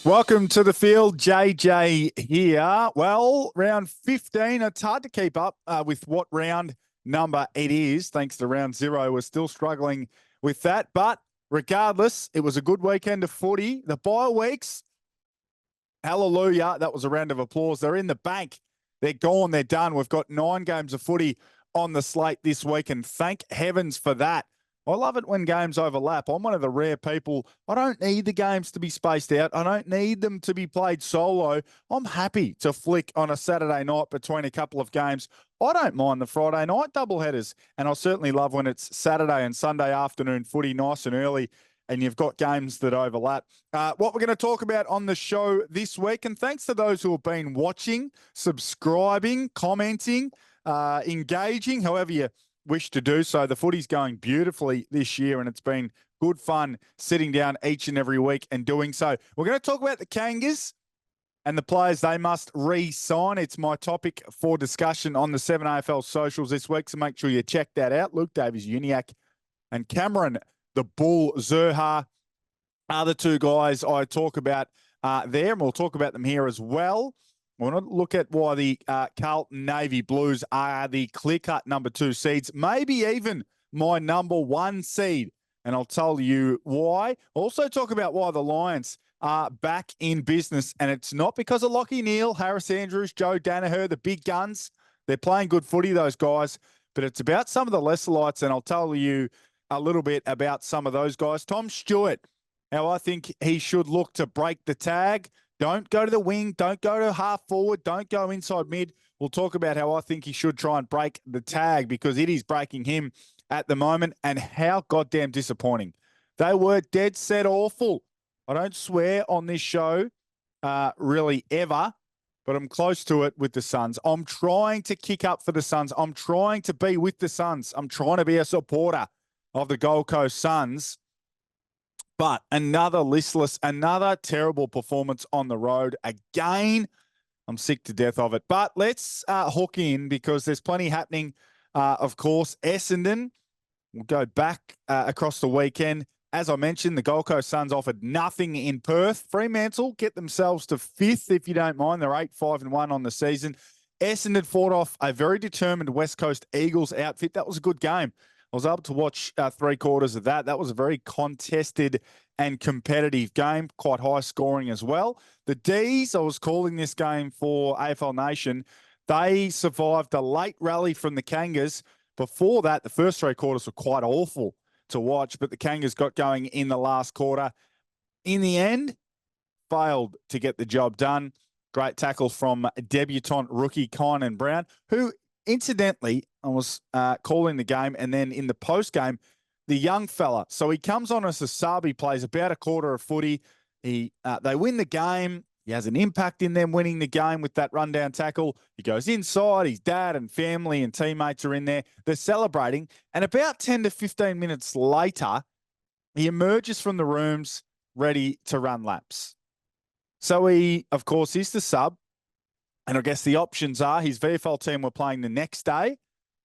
Welcome to the field, JJ here. Well, round 15, it's hard to keep up with what round number it is. Thanks to round 0, we're still struggling with that. But regardless, it was a good weekend of footy. The bye weeks, hallelujah, that was a round of applause. They're in the bank. They're gone. They're done. We've got 9 games of footy on the slate this week, and thank heavens for that. I love it when games overlap. I'm one of the rare people. I don't need the games to be spaced out. I don't need them to be played solo. I'm happy to flick on a Saturday night between a couple of games. I don't mind the Friday night doubleheaders, and I certainly love when it's Saturday and Sunday afternoon footy nice and early and you've got games that overlap. What we're going to talk about on the show this week, and thanks to those who have been watching, subscribing, commenting, engaging, however you wish to do so. The footy's going beautifully this year, and it's been good fun sitting down each and every week and doing so. We're going to talk about the Kangaroos and the players they must re-sign. It's my topic for discussion on the 7 AFL socials this week, so make sure you check that out. Luke Davies-Uniacke and Cameron the Bull Zurha are the 2 guys I talk about there, and we'll talk about them here as well. I want to look at why the Carlton Navy Blues are the clear-cut number 2 seeds, maybe even my number 1 seed, and I'll tell you why. Also talk about why the Lions are back in business, and it's not because of Lachie Neale, Harris Andrews, Joe Danaher, the big guns. They're playing good footy, those guys, but it's about some of the lesser lights, and I'll tell you a little bit about some of those guys. Tom Stewart, how I think he should look to break the tag. Don't go to the wing. Don't go to half forward. Don't go inside mid. We'll talk about how I think he should try and break the tag because it is breaking him at the moment, and how goddamn disappointing. They were dead set awful. I don't swear on this show really ever, but I'm close to it with the Suns. I'm trying to kick up for the Suns. I'm trying to be with the Suns. I'm trying to be a supporter of the Gold Coast Suns. But another listless, another terrible performance on the road. Again, I'm sick to death of it. But let's hook in because there's plenty happening. Of course, Essendon will go back across the weekend. As I mentioned, the Gold Coast Suns offered nothing in Perth. Fremantle get themselves to 5th, if you don't mind. They're 8-5-1 on the season. Essendon fought off a very determined West Coast Eagles outfit. That was a good game. I was able to watch 3 quarters of that. That was a very contested and competitive game, quite high scoring as well. The D's, I was calling this game for AFL Nation. They survived a late rally from the Kangas. Before that, the first 3 quarters were quite awful to watch, but the Kangas got going in the last quarter. In the end, failed to get the job done. Great tackle from debutant rookie Kynan Brown, who incidentally, I was calling the game, and then in the post-game, the young fella. So he comes on as a sub. He plays about a quarter of footy. They win the game. He has an impact in them winning the game with that rundown tackle. He goes inside. His dad and family and teammates are in there. They're celebrating. And about 10 to 15 minutes later, he emerges from the rooms ready to run laps. So he, of course, is the sub. And I guess the options are his VFL team were playing the next day.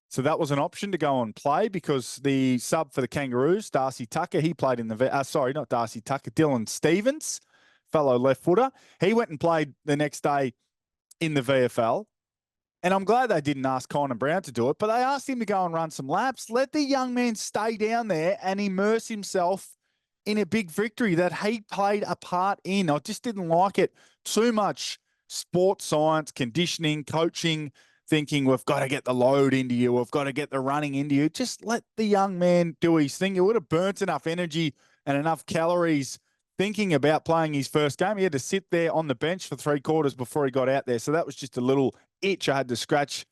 So that was an option to go and play because the sub for the Kangaroos, Darcy Tucker, he played in the sorry, not Darcy Tucker, Dylan Stevens, fellow left footer. He went and played the next day in the VFL. And I'm glad they didn't ask Kynan Brown to do it, but they asked him to go and run some laps. Let the young man stay down there and immerse himself in a big victory that he played a part in. I just didn't like it too much. Sports science, conditioning, coaching, thinking we've got to get the load into you, we've got to get the running into you. Just let the young man do his thing. He would have burnt enough energy and enough calories thinking about playing his first game. He had to sit there on the bench for 3 quarters before he got out there. So that was just a little itch I had to scratch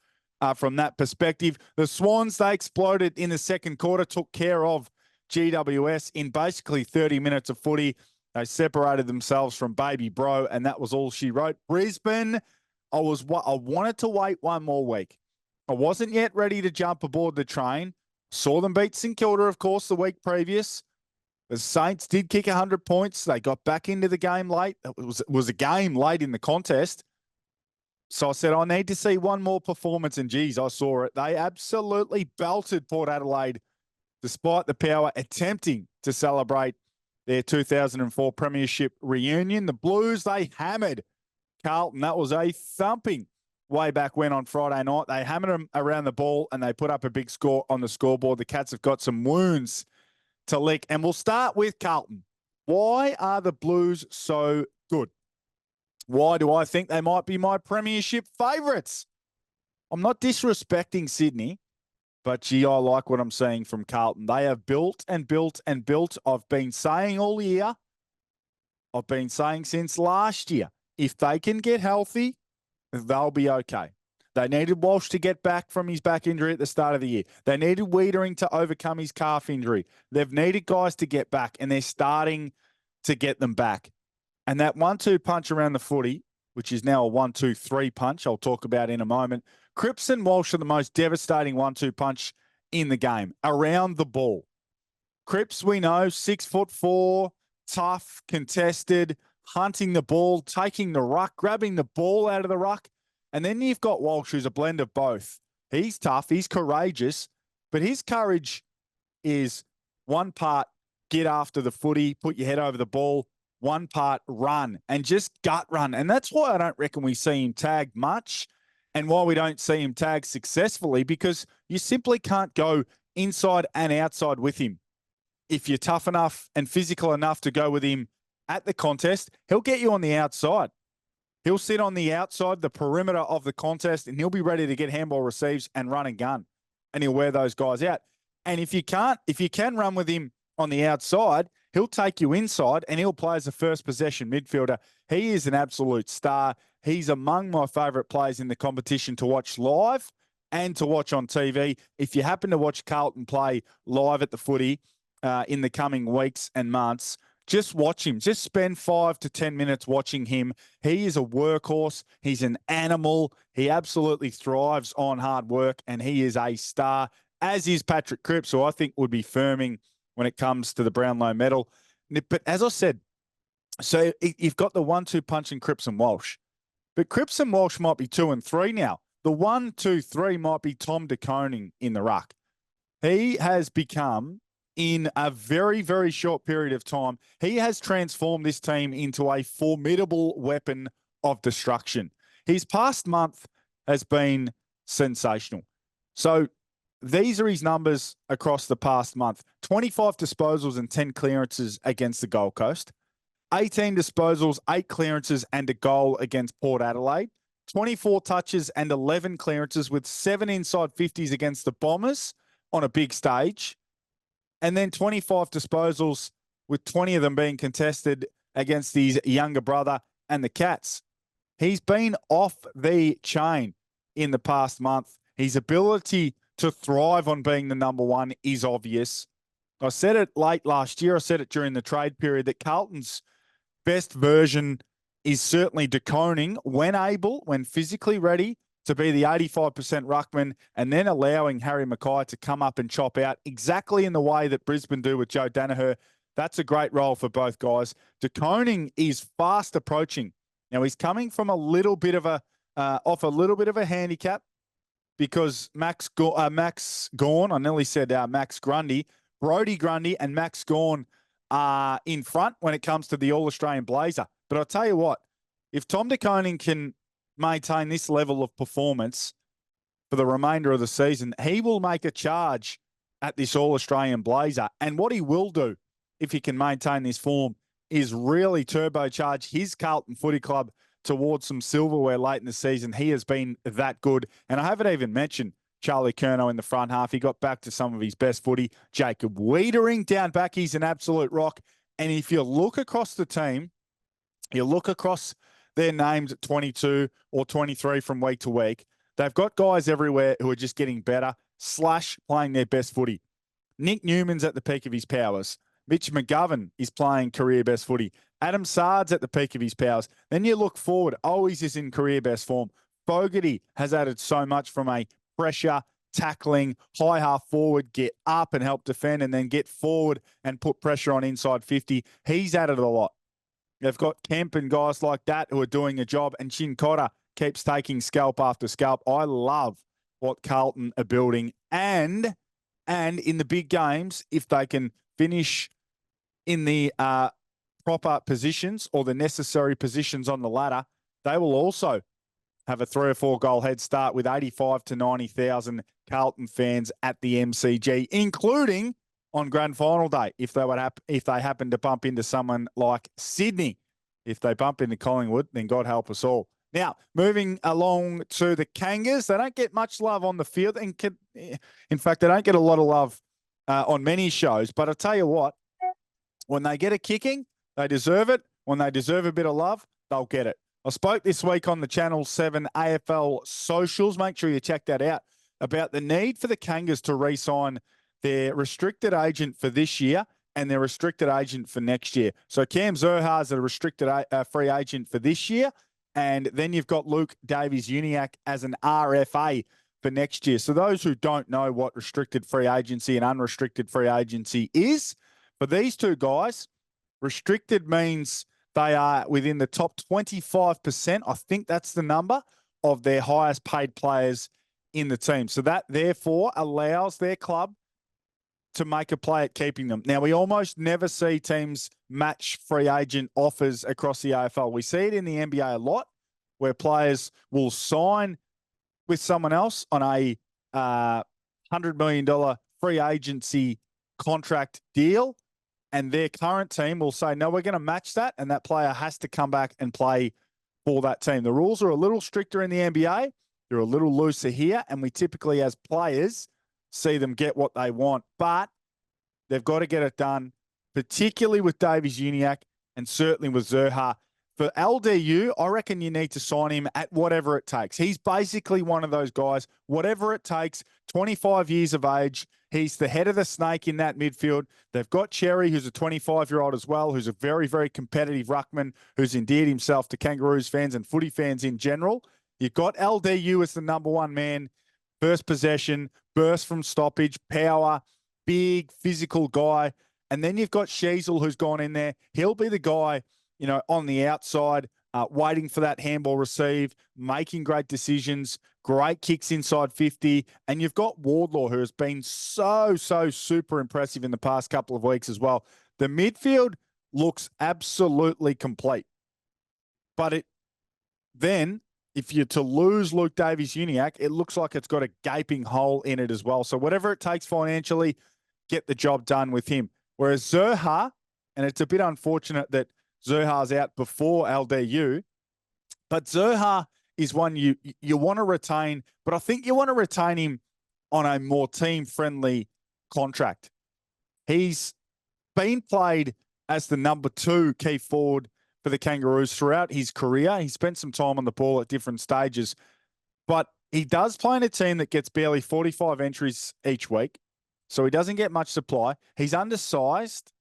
from that perspective. The Swans, they exploded in the second quarter, took care of GWS in basically 30 minutes of footy. They separated themselves from Baby Bro, and that was all she wrote. Brisbane, I wanted to wait 1 more week. I wasn't yet ready to jump aboard the train. Saw them beat St Kilda, of course, the week previous. The Saints did kick 100 points. They got back into the game late. It was a game late in the contest. So I said, I need to see 1 more performance, and geez, I saw it. They absolutely belted Port Adelaide, despite the power attempting to celebrate their 2004 Premiership reunion. The Blues, they hammered Carlton. That was a thumping way back when on Friday night. They hammered them around the ball and they put up a big score on the scoreboard. The Cats have got some wounds to lick. And we'll start with Carlton. Why are the Blues so good? Why do I think they might be my Premiership favourites? I'm not disrespecting Sydney, but gee, I like what I'm seeing from Carlton. They have built and built and built. I've been saying all year, I've been saying since last year, if they can get healthy, they'll be okay. They needed Walsh to get back from his back injury at the start of the year. They needed Wiedering to overcome his calf injury. They've needed guys to get back, and they're starting to get them back. And that 1-2 punch around the footy, which is now a 1-2-3 punch, I'll talk about in a moment. Cripps and Walsh are the most devastating 1-2 punch in the game, around the ball. Cripps, we know, 6'4", tough, contested, hunting the ball, taking the ruck, grabbing the ball out of the ruck. And then you've got Walsh, who's a blend of both. He's tough, he's courageous, but his courage is one part get after the footy, put your head over the ball, one part run and just gut run. And that's why I don't reckon we see him tagged much and why we don't see him tagged successfully, because you simply can't go inside and outside with him. If you're tough enough and physical enough to go with him at the contest, he'll get you on the outside. He'll sit on the outside, the perimeter of the contest, and he'll be ready to get handball receives and run and gun. And he'll wear those guys out. And if you can run with him on the outside, he'll take you inside and he'll play as a first possession midfielder. He is an absolute star. He's among my favourite players in the competition to watch live and to watch on TV. If you happen to watch Carlton play live at the footy in the coming weeks and months, just watch him. Just spend 5 to 10 minutes watching him. He is a workhorse. He's an animal. He absolutely thrives on hard work, and he is a star, as is Patrick Cripps, who I think would be firming when it comes to the Brownlow medal. But as I said, so you've got the 1-2 punch in Cripps and Walsh. But Cripps and Walsh might be 2 and 3 now. The 1-2-3 might be Tom de Koning in the ruck. He has become, in a very, very short period of time, he has transformed this team into a formidable weapon of destruction. His past month has been sensational. So these are his numbers across the past month. 25 disposals and 10 clearances against the Gold Coast. 18 disposals, 8 clearances and a goal against Port Adelaide. 24 touches and 11 clearances with 7 inside 50s against the Bombers on a big stage. And then 25 disposals with 20 of them being contested against his younger brother and the Cats. He's been off the chain in the past month. His ability to thrive on being the number one is obvious. I said it late last year. I said it during the trade period that Carlton's best version is certainly de Koning when able, when physically ready, to be the 85% ruckman, and then allowing Harry Mackay to come up and chop out exactly in the way that Brisbane do with Joe Danaher. That's a great role for both guys. De Koning is fast approaching. Now, he's coming from a little bit of a off a little bit of a handicap because Max Gawn, I nearly said Max Grundy, Brodie Grundy and Max Gawn are in front when it comes to the All-Australian Blazer. But I'll tell you what, if Tom de Koning can maintain this level of performance for the remainder of the season, he will make a charge at this All-Australian Blazer. And what he will do, if he can maintain this form, is really turbocharge his Carlton Footy Club towards some silverware late in the season. He has been that good. And I haven't even mentioned Charlie Curnow in the front half. He got back to some of his best footy. Jacob Wiedering down back. He's an absolute rock. And if you look across the team, you look across their names at 22 or 23 from week to week, they've got guys everywhere who are just getting better, / playing their best footy. Nick Newman's at the peak of his powers. Mitch McGovern is playing career best footy. Adam Sard's at the peak of his powers. Then you look forward, always is in career best form. Fogarty has added so much from a pressure, tackling, high half forward, get up and help defend, and then get forward and put pressure on inside 50. He's added a lot. They've got Kemp and guys like that who are doing a job, and Shin Cotter keeps taking scalp after scalp. I love what Carlton are building. And in the big games, if they can finish in the proper positions or the necessary positions on the ladder, they will also have a 3 or 4 goal head start with 85 to 90,000 Carlton fans at the MCG, including on grand final day if they happen to bump into someone like Sydney. If they bump into Collingwood, then God help us all. Now, moving along to the Kangas, they don't get much love on the field. In fact, they don't get a lot of love on many shows. But I'll tell you what, when they get a kicking, they deserve it. When they deserve a bit of love, they'll get it. I spoke this week on the Channel 7 AFL socials. Make sure you check that out, about the need for the Kangas to re-sign their restricted agent for this year and their restricted agent for next year. So Cam Zurhaar is a restricted free agent for this year, and then you've got Luke Davies-Uniacke as an RFA for next year. So those who don't know what restricted free agency and unrestricted free agency is, for these two guys, restricted means they are within the top 25%. I think that's the number of their highest paid players in the team. So that therefore allows their club to make a play at keeping them. Now, we almost never see teams match free agent offers across the AFL. We see it in the NBA a lot, where players will sign with someone else on a $100 million free agency contract deal, and their current team will say, no, we're going to match that, and that player has to come back and play for that team. The rules are a little stricter in the NBA. They're a little looser here, and we typically, as players, see them get what they want. But they've got to get it done, particularly with Davies-Uniacke and certainly with Zurhaar. For LDU, I reckon you need to sign him at whatever it takes. He's basically one of those guys, whatever it takes, 25 years of age. He's the head of the snake in that midfield. They've got Cherry, who's a 25-year-old as well, who's a very, very competitive ruckman, who's endeared himself to Kangaroos fans and footy fans in general. You've got LDU as the number one man, first possession, burst from stoppage, power, big physical guy. And then you've got Sheasel, who's gone in there. He'll be the guy, on the outside, waiting for that handball receive, making great decisions, great kicks inside 50. And you've got Wardlaw, who has been so super impressive in the past couple of weeks as well. The midfield looks absolutely complete. But then, if you're to lose Luke Davies-Uniacke, it looks like it's got a gaping hole in it as well. So whatever it takes financially, get the job done with him. Whereas Zurhaar, and it's a bit unfortunate that Zurhaar's out before LDU, but Zurhaar is one you want to retain, but I think you want to retain him on a more team-friendly contract. He's been played as the number 2 key forward for the Kangaroos throughout his career. He spent some time on the ball at different stages, but he does play in a team that gets barely 45 entries each week, so he doesn't get much supply. He's undersized,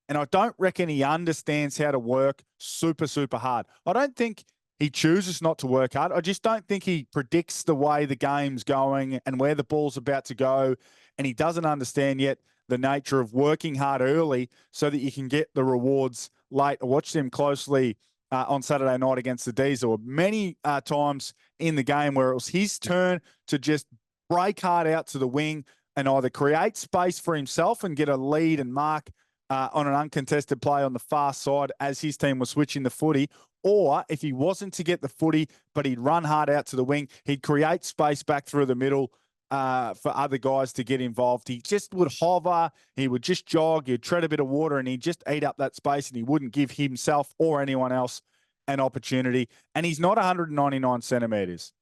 and I don't reckon he understands how to work super hard. I don't think he chooses not to work hard. I just don't think he predicts the way the game's going and where the ball's about to go, and he doesn't understand yet the nature of working hard early so that you can get the rewards late. I watched him closely on Saturday night against the Diesel. Many times in the game where it was his turn to just break hard out to the wing and either create space for himself and get a lead and mark on an uncontested play on the far side as his team was switching the footy, or if he wasn't to get the footy, but he'd run hard out to the wing, he'd create space back through the middle for other guys to get involved. He just would hover, he would just jog, he'd tread a bit of water, and he'd just eat up that space, and he wouldn't give himself or anyone else an opportunity. And he's not 199 centimetres.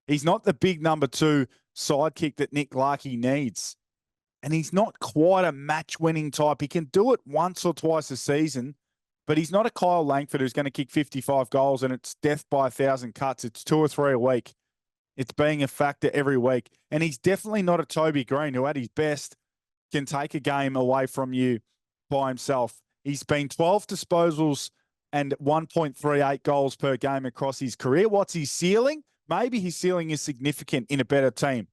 He's not the big number 2 sidekick that Nick Larkey needs. And he's not quite a match-winning type. He can do it once or twice a season, but he's not a Kyle Langford who's going to kick 55 goals and it's death by 1,000 cuts. It's 2 or 3 a week. It's being a factor every week. And he's definitely not a Toby Green who at his best can take a game away from you by himself. He's been 12 disposals and 1.38 goals per game across his career. What's his ceiling? Maybe his ceiling is significant in a better team.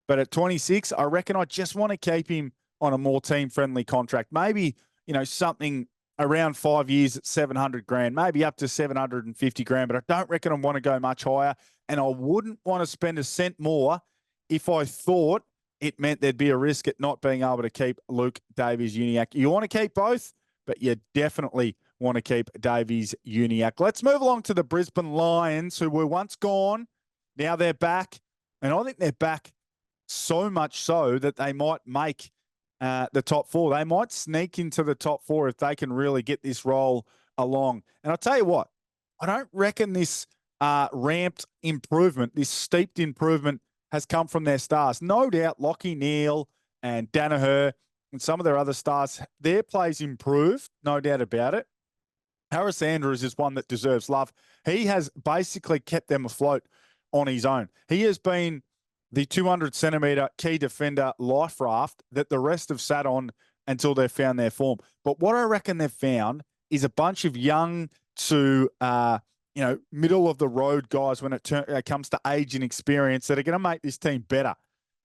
But at 26, I reckon I just want to keep him on a more team-friendly contract. Maybe, something around 5 years at 700 grand, maybe up to 750 grand, but I don't reckon I want to go much higher. And I wouldn't want to spend a cent more if I thought it meant there'd be a risk at not being able to keep Luke Davies-Uniacke. You want to keep both, but you definitely want to keep Davies-Uniacke. Let's move along to the Brisbane Lions, who were once gone. Now they're back, and I think they're back so much so that they might make the top four. They might sneak into the top four if they can really get this roll along. And I'll tell you what, I don't reckon this ramped improvement, this steeped improvement has come from their stars. No doubt Lockie Neal and Danaher and some of their other stars, their play's improved, no doubt about it. Harris Andrews is one that deserves love. He has basically kept them afloat on his own. He has been the 200-centimetre key defender life raft that the rest have sat on until they've found their form. But what I reckon they've found is a bunch of young to middle of the road guys when it comes to age and experience that are going to make this team better.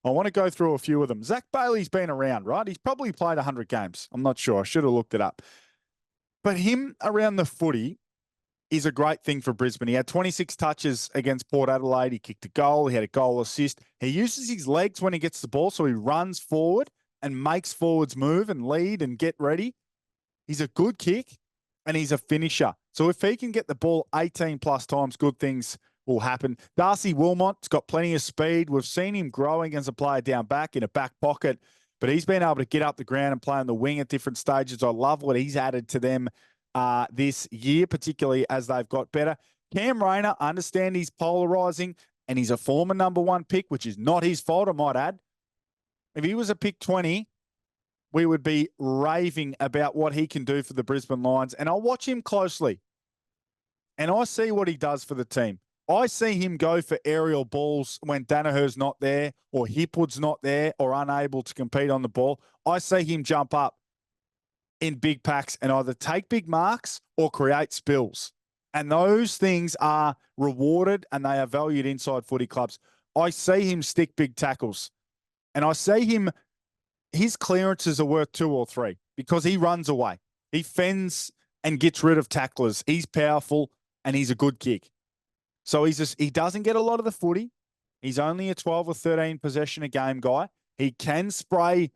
I want to go through a few of them. Zach Bailey's been around, right? He's probably played 100 games. I'm not sure. I should have looked it up. But him around the footy is a great thing for Brisbane. He had 26 touches against Port Adelaide. He kicked a goal. He had a goal assist. He uses his legs when he gets the ball, so he runs forward and makes forwards move and lead and get ready. He's a good kick, and he's a finisher. So if he can get the ball 18-plus times, good things will happen. Darcy Wilmot's got plenty of speed. We've seen him growing as a player down back in a back pocket, but he's been able to get up the ground and play on the wing at different stages. I love what he's added to them this year, particularly as they've got better. Cam Rayner, understand he's polarising, and he's a former number one pick, which is not his fault, I might add. If he was a pick 20, we would be raving about what he can do for the Brisbane Lions. And I'll watch him closely. And I see what he does for the team. I see him go for aerial balls when Danaher's not there or Hipwood's not there or unable to compete on the ball. I see him jump up in big packs and either take big marks or create spills. And those things are rewarded and they are valued inside footy clubs. I see him stick big tackles. And I see him, his clearances are worth 2 or 3 because he runs away. He fends and gets rid of tacklers. He's powerful and he's a good kick. So he doesn't get a lot of the footy. He's only a 12 or 13 possession a game guy. He can spray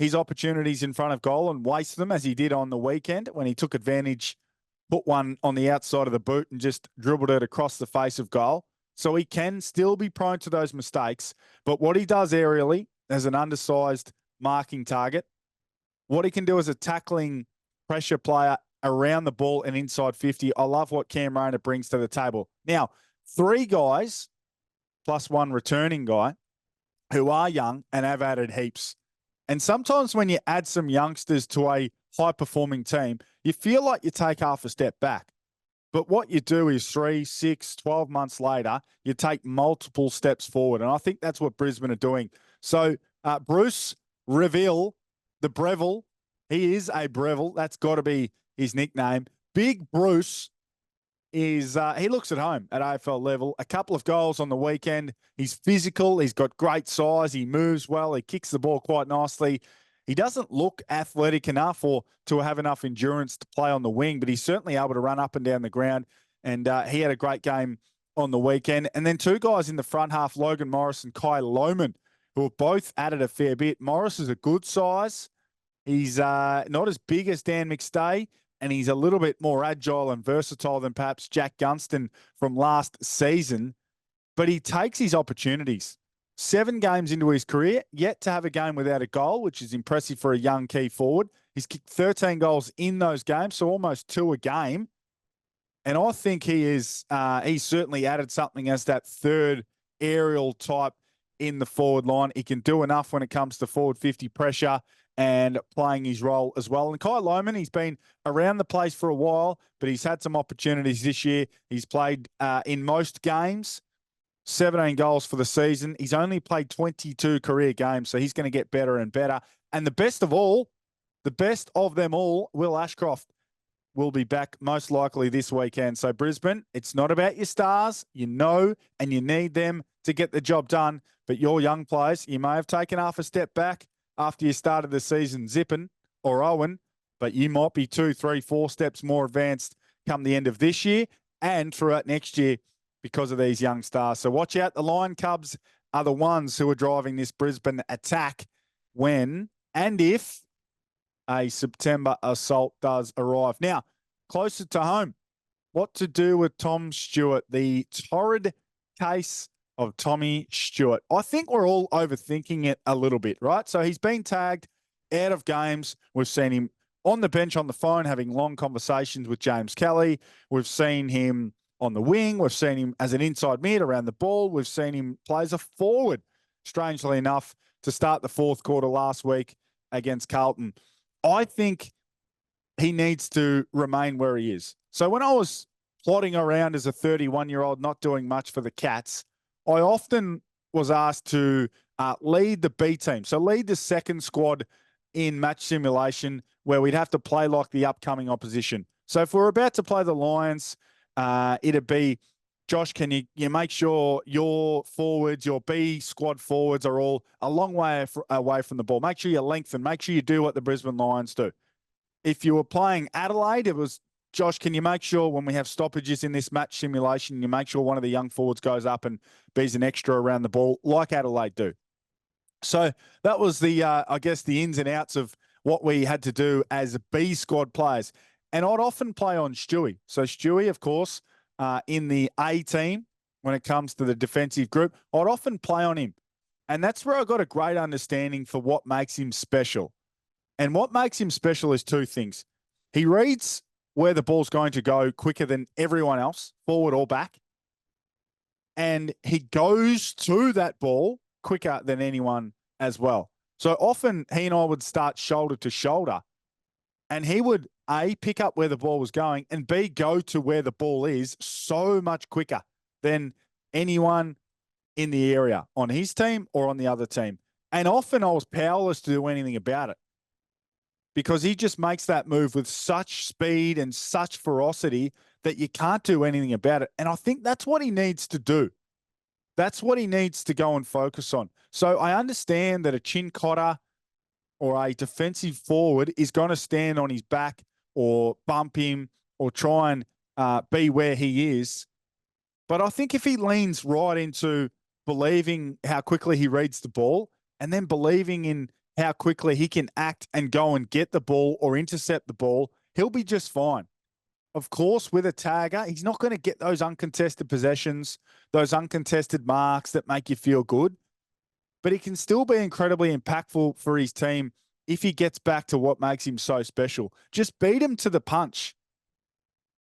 his opportunities in front of goal and waste them as he did on the weekend when he took advantage, put one on the outside of the boot and just dribbled it across the face of goal. So he can still be prone to those mistakes. But what he does aerially as an undersized marking target, what he can do as a tackling pressure player around the ball and inside 50, I love what Cam Rayner brings to the table. Now, 3 guys plus 1 returning guy who are young and have added heaps. And sometimes when you add some youngsters to a high-performing team, you feel like you take half a step back. But what you do is 3, 6, 12 months later, you take multiple steps forward. And I think that's what Brisbane are doing. So Bruce Reville, the Breville, he is a Breville. That's got to be his nickname. Big Bruce is, he looks at home at AFL level. A couple of goals on the weekend. He's physical. He's got great size. He moves well. He kicks the ball quite nicely. He doesn't look athletic enough or to have enough endurance to play on the wing, but he's certainly able to run up and down the ground. And he had a great game on the weekend. And then 2 guys in the front half, Logan Morris and Kai Lohman, who have both added a fair bit. Morris is a good size. He's not as big as Dan McStay, and he's a little bit more agile and versatile than perhaps Jack Gunston from last season. But he takes his opportunities. 7 games into his career, yet to have a game without a goal, which is impressive for a young key forward. He's kicked 13 goals in those games, so almost 2 a game. And I think he's certainly added something as that third aerial type in the forward line. He can do enough when it comes to forward 50 pressure and playing his role as well. And Kai Lohman, he's been around the place for a while, but he's had some opportunities this year. He's played in most games, 17 goals for the season. He's only played 22 career games, so he's going to get better and better. And the best of them all, Will Ashcroft will be back most likely this weekend. So Brisbane, it's not about your stars. You know and you need them to get the job done. But your young players, you may have taken half a step back after you started the season zipping or Owen, but you might be 2, 3, 4 steps more advanced come the end of this year and throughout next year because of these young stars. So watch out. The Lion Cubs are the ones who are driving this Brisbane attack when and if a September assault does arrive. Now, closer to home, what to do with Tom Stewart, the torrid case of Tommy Stewart. I think we're all overthinking it a little bit, right? So he's been tagged out of games. We've seen him on the bench on the phone having long conversations with James Kelly. We've seen him on the wing. We've seen him as an inside mid around the ball. We've seen him play as a forward, strangely enough, to start the fourth quarter last week against Carlton. I think he needs to remain where he is. So when I was plodding around as a 31-year-old, not doing much for the Cats, I often was asked to lead the B team. So lead the second squad in match simulation where we'd have to play like the upcoming opposition. So if we're about to play the Lions, it'd be, Josh, can you make sure your forwards, your B squad forwards are all a long way away from the ball. Make sure you lengthen. Make sure you do what the Brisbane Lions do. If you were playing Adelaide, it was, Josh, can you make sure when we have stoppages in this match simulation, you make sure one of the young forwards goes up and bees an extra around the ball like Adelaide do? So that was the, I guess, the ins and outs of what we had to do as B squad players. And I'd often play on Stewie. So Stewie, of course, in the A team, when it comes to the defensive group, I'd often play on him. And that's where I got a great understanding for what makes him special. And what makes him special is two things. He reads where the ball's going to go quicker than everyone else, forward or back. And he goes to that ball quicker than anyone as well. So often he and I would start shoulder to shoulder, and he would A, pick up where the ball was going, and B, go to where the ball is so much quicker than anyone in the area on his team or on the other team. And often I was powerless to do anything about it because he just makes that move with such speed and such ferocity that you can't do anything about it. And I think that's what he needs to do. That's what he needs to go and focus on. So I understand that a chin cotter or a defensive forward is going to stand on his back or bump him or try and be where he is. But I think if he leans right into believing how quickly he reads the ball and then believing in how quickly he can act and go and get the ball or intercept the ball, he'll be just fine. Of course, with a tagger, he's not going to get those uncontested possessions, those uncontested marks that make you feel good. But he can still be incredibly impactful for his team if he gets back to what makes him so special. Just beat him to the punch.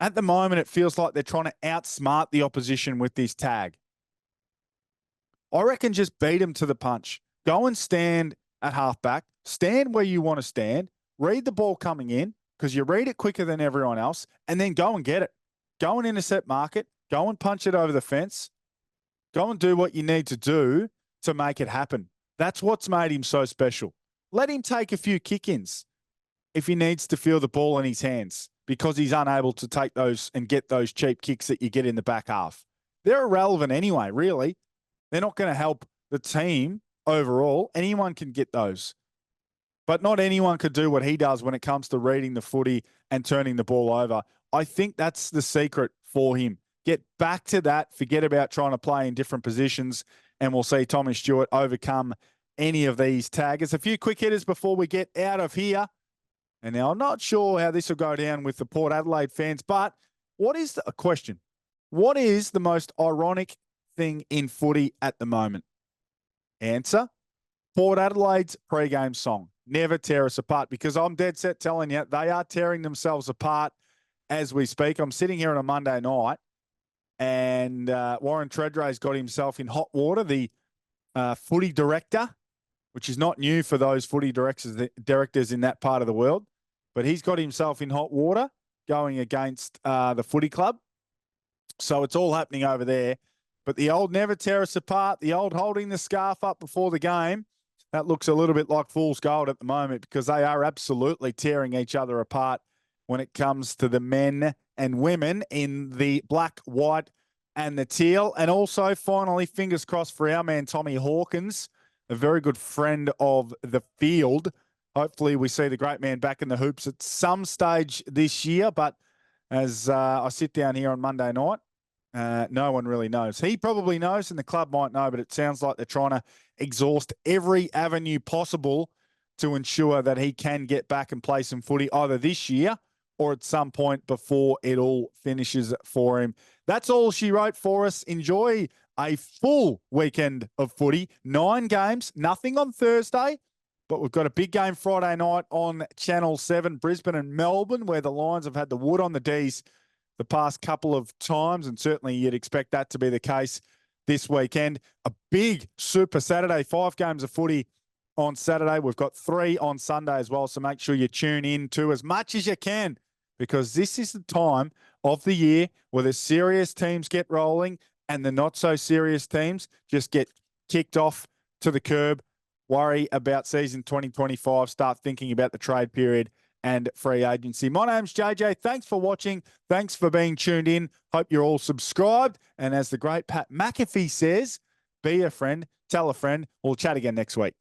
At the moment, it feels like they're trying to outsmart the opposition with this tag. I reckon just beat him to the punch. Go and stand at halfback. Stand where you want to stand. Read the ball coming in because you read it quicker than everyone else, and then go and get it. Go and intercept mark it. Go and punch it over the fence. Go and do what you need to do to make it happen. That's what's made him so special. Let him take a few kick-ins if he needs to feel the ball in his hands because he's unable to take those and get those cheap kicks that you get in the back half. They're irrelevant anyway, really. They're not going to help the team overall. Anyone can get those. But not anyone could do what he does when it comes to reading the footy and turning the ball over. I think that's the secret for him. Get back to that. Forget about trying to play in different positions, and we'll see Tommy Stewart overcome any of these taggers. A few quick hitters before we get out of here. And now I'm not sure how this will go down with the Port Adelaide fans, but what is a question? What is the most ironic thing in footy at the moment? Answer, Port Adelaide's pre-game song, Never Tear Us Apart, because I'm dead set telling you, they are tearing themselves apart as we speak. I'm sitting here on a Monday night, and Warren Treadray's got himself in hot water, the footy director, which is not new for those footy directors in that part of the world, but he's got himself in hot water going against the footy club. So it's all happening over there. But the old Never Tear Us Apart, the old holding the scarf up before the game, that looks a little bit like fool's gold at the moment because they are absolutely tearing each other apart when it comes to the men and women in the black, white, and the teal. And also, finally, fingers crossed for our man, Tommy Hawkins, a very good friend of the field. Hopefully we see the great man back in the hoops at some stage this year. But as I sit down here on Monday night, No one really knows. He probably knows, and the club might know, but it sounds like they're trying to exhaust every avenue possible to ensure that he can get back and play some footy either this year or at some point before it all finishes for him. That's all she wrote for us. Enjoy a full weekend of footy. 9 games, nothing on Thursday, but we've got a big game Friday night on Channel 7, Brisbane and Melbourne, where the Lions have had the wood on the Ds the past couple of times, and certainly you'd expect that to be the case this weekend. A big Super Saturday, 5 games of footy on Saturday. We've got 3 on Sunday as well, so make sure you tune in to as much as you can, because this is the time of the year where the serious teams get rolling and the not-so-serious teams just get kicked off to the curb. Worry about season 2025. Start thinking about the trade period and free agency. My name's JJ. Thanks for watching. Thanks for being tuned in. Hope you're all subscribed. And as the great Pat McAfee says, be a friend, tell a friend. We'll chat again next week.